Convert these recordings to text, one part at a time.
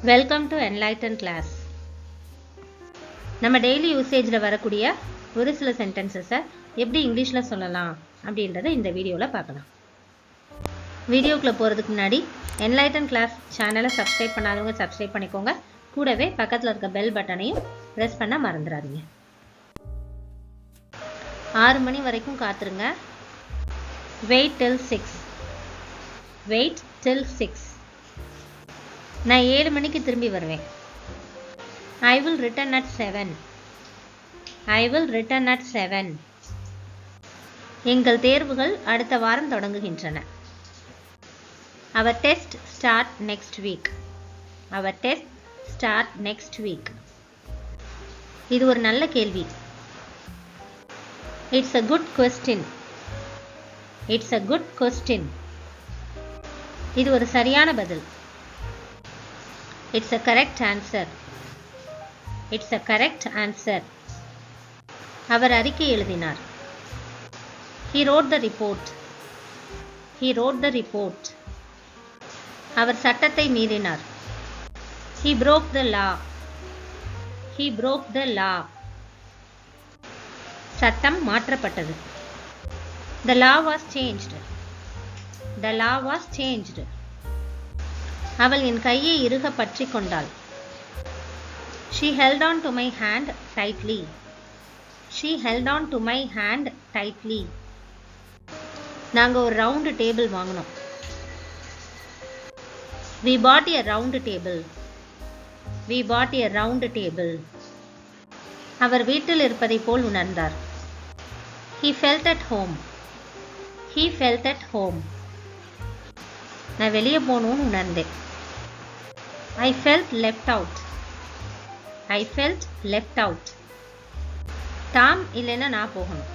Welcome to enlighten class. நம்ம daily யூசேஜில் வரக்கூடிய ஒரு சில சென்டென்சஸை எப்படி இங்கிலீஷில் சொல்லலாம் அப்படின்றத இந்த வீடியோவில் பார்க்கலாம். வீடியோக்குள்ளே போகிறதுக்கு முன்னாடி enlighten class சேனலை சப்ஸ்கிரைப் பண்ணாதவங்க சப்ஸ்கிரைப் பண்ணிக்கோங்க. கூடவே பக்கத்தில் இருக்க பெல் பட்டனையும் ப்ரெஸ் பண்ண மறந்துடாதீங்க. 6 மணி வரைக்கும் காத்துருங்க. Wait till 6. Wait till 6. நான் 7 மணிக்கு திரும்பி வருவேன். I will return at 7. I will return at 7. எங்கள் தேர்வுகள் அடுத்த வாரம் தொடங்குகின்றன. Our test start next week. Our test start next week. இது ஒரு நல்ல கேள்வி. It's a good question. It's a good question. இது ஒரு சரியான பதில். It's a correct answer. It's a correct answer. அவர் அறிக்கை எழுதினார். He wrote the report. He wrote the report. அவர் சட்டத்தை மீறினார். He broke the law. He broke the law. சட்டம் மாற்றப்பட்டது. The law was changed. The law was changed. அவள் என் கையை இறுக பற்றி கொண்டாள். She held on to my hand tightly. She held on to my hand tightly. நாங்க ஒரு ரவுண்ட் டேபிள் வாங்கினோம். We bought a round table. We bought a round table. அவர் வீட்டில் இருப்பதை போல் உணர்ந்தார். He felt at home. He felt at home. நான் வெளியே போகணும்னு உணர்ந்தேன். I felt left out. I felt left out. Tom இல்லைன்னா நான் போகணும்.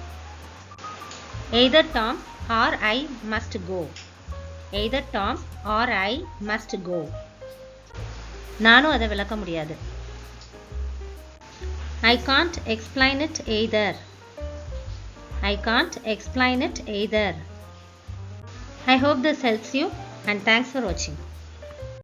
Either Tom or I must go. Either Tom or I must go. நானும் அதை விளக்க முடியாது. I can't explain it either. I can't explain it either. I hope this helps you and thanks for watching.